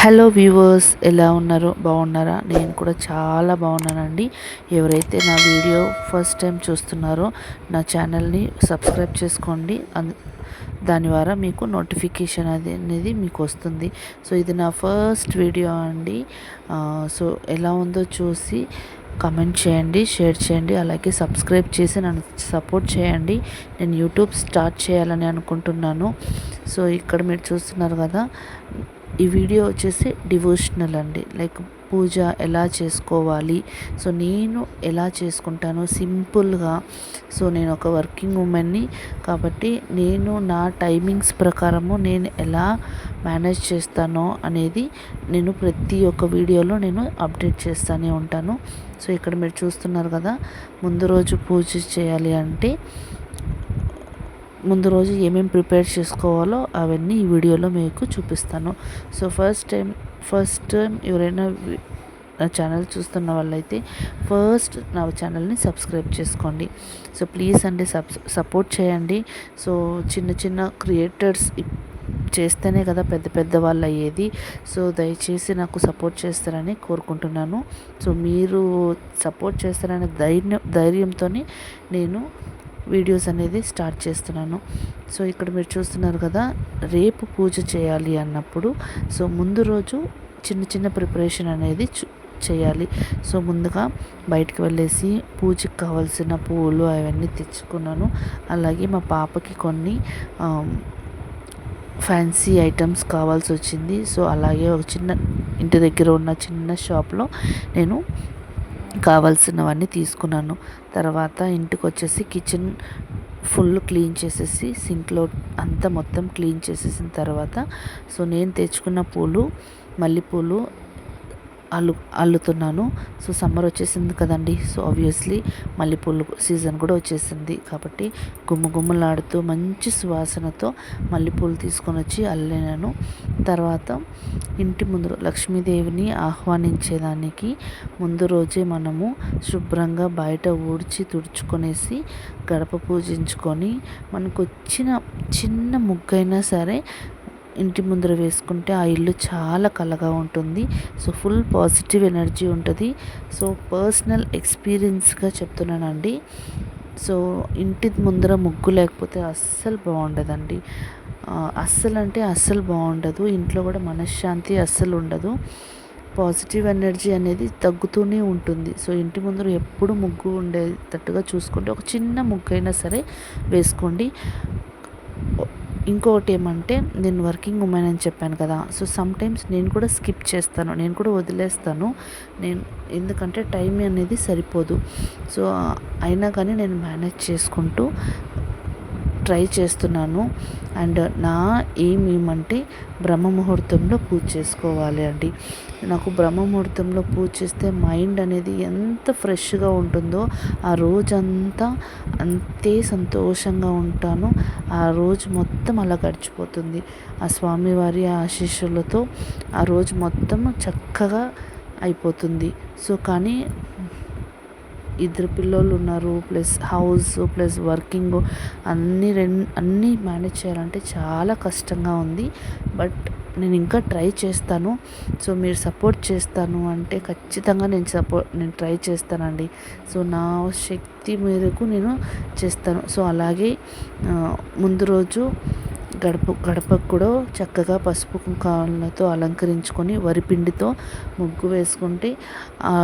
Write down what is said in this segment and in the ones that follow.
Hello viewers, ఎలా ఉన్నారు? బాగున్నారా? నేను కూడా చాలా బాగున్నానండి. ఎవరైతే నా వీడియో ఫస్ట్ టైం చూస్తున్నారో నా ఛానల్ని సబ్స్క్రైబ్ చేసుకోండి. దాని ద్వారా మీకు నోటిఫికేషన్ అనేది మీకు వస్తుంది. సో ఇది నా ఫస్ట్ వీడియో అండి. సో ఎలా ఉందో చూసి కమెంట్ చేయండి, షేర్ చేయండి, అలాగే సబ్స్క్రైబ్ చేసి నన్ను సపోర్ట్ చేయండి. నేను యూట్యూబ్ స్టార్ట్ చేయాలని అనుకుంటున్నాను. సో ఇక్కడ మీరు చూస్తున్నారు కదా, ఈ వీడియో వచ్చేసి డివోషనల్ అండి. లైక్ పూజ ఎలా చేసుకోవాలి, సో నేను ఎలా చేసుకుంటాను సింపుల్గా. సో నేను ఒక వర్కింగ్ ఉమెన్ని కాబట్టి నేను నా టైమింగ్స్ ప్రకారము నేను ఎలా మేనేజ్ చేస్తానో అనేది నేను ప్రతి ఒక్క వీడియోలో నేను అప్డేట్ చేస్తూనే ఉంటాను. సో ఇక్కడ మీరు చూస్తున్నారు కదా, ముందు రోజు పూజ చేయాలి అంటే ముందు రోజు ఏమేమి ప్రిపేర్ చేసుకోవాలో అవన్నీ ఈ వీడియోలో మీకు చూపిస్తాను. సో ఫస్ట్ టైం ఎవరైనా నా ఛానల్ చూస్తున్న వాళ్ళైతే ఫస్ట్ నా ఛానల్ని సబ్స్క్రైబ్ చేసుకోండి. సో ప్లీజ్ అండి, సపోర్ట్ చేయండి. సో చిన్న చిన్న క్రియేటర్స్ చేస్తేనే కదా పెద్ద పెద్ద వాళ్ళు అయ్యేది. సో దయచేసి నాకు సపోర్ట్ చేస్తారని కోరుకుంటున్నాను. సో మీరు సపోర్ట్ చేస్తారనే ధైర్యంతో నేను వీడియోస్ అనేది స్టార్ట్ చేస్తున్నాను. సో ఇక్కడ మీరు చూస్తున్నారు కదా, రేపు పూజ చేయాలి అన్నప్పుడు సో ముందు రోజు చిన్న చిన్న ప్రిపరేషన్ అనేది చేయాలి. సో ముందుగా బయటకు వెళ్ళేసి పూజకి కావాల్సిన పువ్వులు అవన్నీ తెచ్చుకున్నాను. అలాగే మా పాపకి కొన్ని ఫ్యాన్సీ ఐటమ్స్ కావాల్సి వచ్చింది. సో అలాగే ఒక చిన్న ఇంటి దగ్గర ఉన్న చిన్న షాప్లో నేను కావాల్సినవన్నీ తీసుకున్నాను. తర్వాత ఇంటికి వచ్చేసి కిచెన్ ఫుల్ క్లీన్ చేసేసి సింక్లో అంతా మొత్తం క్లీన్ చేసేసిన తర్వాత సో నేను తెచ్చుకున్న పూలు, మల్లెపూలు అల్లుతున్నాను. సో సమ్మర్ వచ్చేసింది కదండి. సో ఆబ్వియస్లీ మల్లెపూలు సీజన్ కూడా వచ్చేసింది కాబట్టి గుమ్మలాడుతూ మంచి సువాసనతో మల్లెపూలు తీసుకొని వచ్చి అల్లినాను. తర్వాత ఇంటి ముందు లక్ష్మీదేవిని ఆహ్వానించేదానికి ముందు రోజే మనము శుభ్రంగా బయట ఊడ్చి తుడుచుకొనేసి గడప పూజించుకొని మనకు వచ్చిన చిన్న ముగ్గైనా సరే ఇంటి ముందర వేసుకుంటే ఆ ఇల్లు చాలా కళగా ఉంటుంది. సో ఫుల్ పాజిటివ్ ఎనర్జీ ఉంటుంది. సో పర్సనల్ ఎక్స్పీరియన్స్గా చెప్తున్నానండి. సో ఇంటి ముందర ముగ్గు లేకపోతే అస్సలు బాగుండదండి. అస్సలు బాగుండదు. ఇంట్లో కూడా మనశ్శాంతి అస్సలు ఉండదు. పాజిటివ్ ఎనర్జీ అనేది తగ్గుతూనే ఉంటుంది. సో ఇంటి ముందర ఎప్పుడు ముగ్గు ఉండేటట్టుగా చూసుకుంటే ఒక చిన్న ముగ్గు అయినా సరే వేసుకోండి. ఇంకొకటి ఏమంటే, నేను వర్కింగ్ ఉమెన్ అని చెప్పాను కదా. సో సమ్టైమ్స్ నేను కూడా స్కిప్ చేస్తాను, నేను కూడా వదిలేస్తాను. ఎందుకంటే టైం అనేది సరిపోదు. సో అయినా కానీ నేను మేనేజ్ చేసుకుంటూ ట్రై చేస్తున్నాను. అండ్ నా ఎయిమ్ ఏమంటే బ్రహ్మ ముహూర్తంలో పూజ చేసుకోవాలి అండి. నాకు బ్రహ్మ ముహూర్తంలో పూజ చేస్తే మైండ్ అనేది ఎంత ఫ్రెష్గా ఉంటుందో ఆ రోజంతా అంతే సంతోషంగా ఉంటాను. ఆ రోజు మొత్తం అలా గడిచిపోతుంది. ఆ స్వామివారి ఆశీస్సులతో ఆ రోజు మొత్తం చక్కగా అయిపోతుంది. సో కానీ ఇద్దరు పిల్లోళ్ళు ఉన్నారు, ప్లస్ హౌస్, ప్లస్ వర్కింగ్, అన్నీ మేనేజ్ చేయాలంటే చాలా కష్టంగా ఉంది. బట్ నేను ఇంకా ట్రై చేస్తాను. సో మీరు సపోర్ట్ చేస్తాను అంటే ఖచ్చితంగా నేను ట్రై చేస్తానండి. సో నా శక్తి మేరకు నేను చేస్తాను. సో అలాగే ముందు రోజు గడపకు కూడా చక్కగా పసుపు కుంకాలతో అలంకరించుకొని వరిపిండితో ముగ్గు వేసుకుంటే ఆ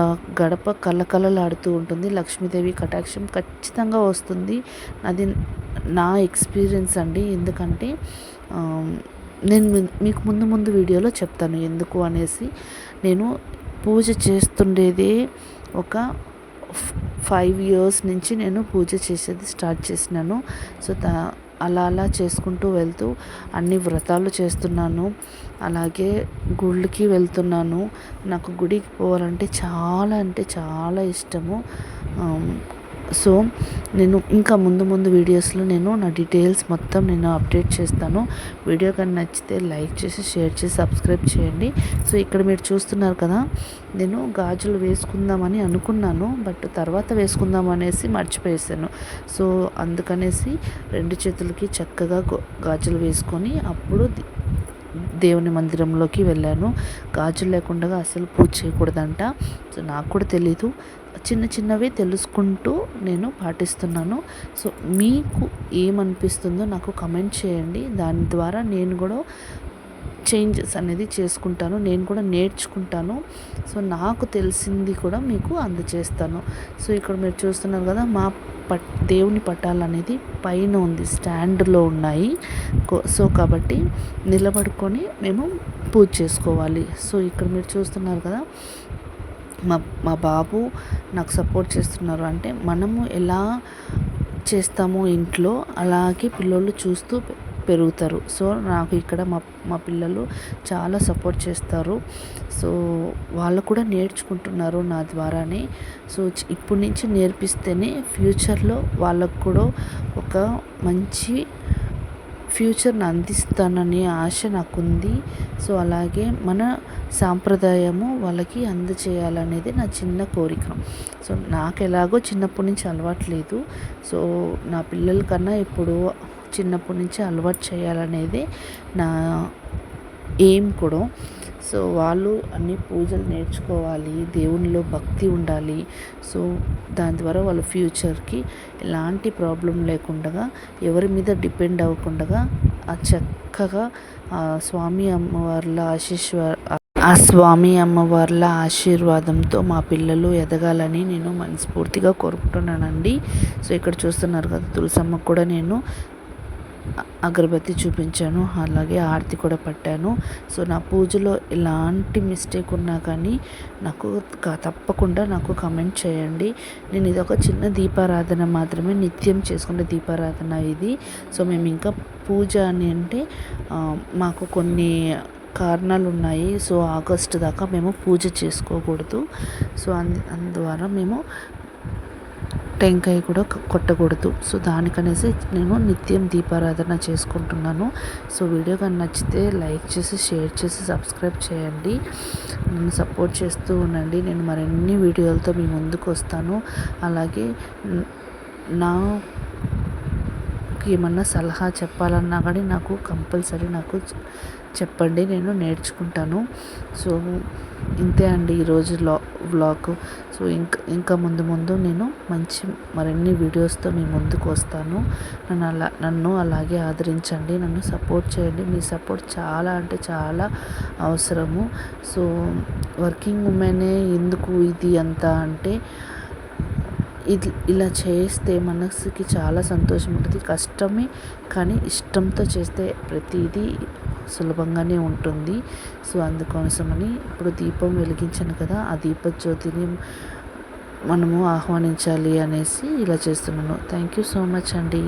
గడప కలకలలాడుతూ ఉంటుంది. లక్ష్మీదేవి కటాక్షం ఖచ్చితంగా వస్తుంది. అది నా ఎక్స్పీరియన్స్ అండి. ఎందుకంటే నేను మీకు ముందు వీడియోలో చెప్తాను ఎందుకు అనేసి. నేను పూజ చేస్తుండేదే ఒక 5 years నుంచి నేను పూజ చేసేది స్టార్ట్ చేసినాను. సో అలా చేసుకుంటూ వెళ్తూ అన్ని వ్రతాలు చేస్తున్నాను. అలాగే గుళ్ళకి వెళ్తున్నాను. నాకు గుడికి పోవాలంటే అంటే చాలా ఇష్టము. సో నేను ఇంకా ముందు వీడియోస్లో నేను నా డీటెయిల్స్ మొత్తం నేను అప్డేట్ చేస్తాను. వీడియో కానీ నచ్చితే లైక్ చేసి, షేర్ చేసి, సబ్స్క్రైబ్ చేయండి. సో ఇక్కడ మీరు చూస్తున్నారు కదా, నేను గాజులు వేసుకుందామని అనుకున్నాను, బట్ తర్వాత వేసుకుందాం అనేసి మర్చిపోయేసాను. సో అందుకనేసి 2 చేతులకి చక్కగా గాజులు వేసుకొని అప్పుడు దేవుని మందిరంలోకి వెళ్ళాను. గాజులు లేకుండా అసలు పూజ చేయకూడదంట. సో నాకు కూడా తెలీదు. చిన్న చిన్నవి తెలుసుకుంటూ నేను పాటిస్తున్నాను. సో మీకు ఏమనిపిస్తుందో నాకు కమెంట్ చేయండి. దాని ద్వారా నేను కూడా చేంజెస్ అనేది చేసుకుంటాను. నేను కూడా నేర్చుకుంటాను. సో నాకు తెలిసింది కూడా మీకు అందజేస్తాను. సో ఇక్కడ మీరు చూస్తున్నారు కదా, మా దేవుని పటాలు అనేది పైన ఉంది, స్టాండ్లో ఉన్నాయి. సో కాబట్టి నిలబడుకొని మేము పూజ చేసుకోవాలి. సో ఇక్కడ మీరు చూస్తున్నారు కదా, మా బాబు నాకు సపోర్ట్ చేస్తున్నారు. అంటే మనము ఎలా చేస్తామో ఇంట్లో అలాగే పిల్లలు చూస్తూ పెరుగుతారు. సో నాకు ఇక్కడ మా పిల్లలు చాలా సపోర్ట్ చేస్తారు. సో వాళ్ళు కూడా నేర్చుకుంటున్నారు నా ద్వారానే. సో ఇప్పటి నుంచి నేర్పిస్తేనే ఫ్యూచర్లో వాళ్ళకు కూడా ఒక మంచి ఫ్యూచర్ని అందిస్తాననే ఆశ నాకుంది. సో అలాగే మన సాంప్రదాయము వాళ్ళకి అందచేయాలనేది నా చిన్న కోరిక. సో నాకు ఎలాగో చిన్నప్పటి నుంచి అలవాటు లేదు. సో నా పిల్లల కన్నా ఇప్పుడు చిన్నప్పటి నుంచి అలవాటు చేయాలనేది నా ఎయిమ్ కూడా. సో వాళ్ళు అన్ని పూజలు నేర్చుకోవాలి, దేవునిలో భక్తి ఉండాలి. సో దాని ద్వారా వాళ్ళ ఫ్యూచర్కి ఎలాంటి ప్రాబ్లం లేకుండా, ఎవరి మీద డిపెండ్ అవ్వకుండా చక్కగా స్వామి అమ్మవార్ల ఆశీర్వాదంతో మా పిల్లలు ఎదగాలని నేను మనస్ఫూర్తిగా కోరుకుంటున్నానండి. సో ఇక్కడ చూస్తున్నారు కదా, తులసమ్మకు కూడా నేను అగరబత్తి చూపించాను, అలాగే ఆరతి కూడా పట్టాను. సో నా పూజలో ఎలాంటి మిస్టేక్ ఉన్నా కానీ నాకు తప్పకుండా నాకు కమెంట్ చేయండి. నేను ఇదొక చిన్న దీపారాధన మాత్రమే, నిత్యం చేసుకునే దీపారాధన ఇది. సో మేము ఇంకా పూజ అని అంటే మాకు కొన్ని కారణాలు ఉన్నాయి. సో ఆగస్టు దాకా మేము పూజ చేసుకోకూడదు. సో అందువల్ల మేము టెంకాయ కూడా కొట్టకూడదు. సో దానికనేసి నేను నిత్యం దీపారాధన చేసుకుంటున్నాను. సో వీడియో కానీ నచ్చితే లైక్ చేసి, షేర్ చేసి, సబ్స్క్రైబ్ చేయండి. నన్ను సపోర్ట్ చేస్తూ ఉండండి. నేను మరిన్ని వీడియోలతో మీ ముందుకు వస్తాను. అలాగే ఏమన్నా సలహా చెప్పాలన్నా కానీ నాకు కంపల్సరీ నాకు చెప్పండి, నేను నేర్చుకుంటాను. సో ఇంతే అండి ఈరోజు వ్లాగ్. సో ఇంకా ముందు నేను మంచి మరిన్ని వీడియోస్తో మీ ముందుకు వస్తాను. నన్ను అలాగే ఆదరించండి, నన్ను సపోర్ట్ చేయండి. మీ సపోర్ట్ చాలా అంటే చాలా అవసరము. సో వర్కింగ్ ఉమెనే ఎందుకు ఇది అంతా అంటే, ఇలా చేస్తే మనసుకి చాలా సంతోషం ఉంటుంది. కష్టమే కానీ ఇష్టంతో చేస్తే ప్రతిదీ సులభంగానే ఉంటుంది. సో అందుకోసమని ఇప్పుడు దీపం వెలిగించాను కదా, ఆ దీపజ్యోతిని మనము ఆహ్వానించాలి అనేసి ఇలా చేస్తున్నాను. థ్యాంక్ యూ సో మచ్ అండి.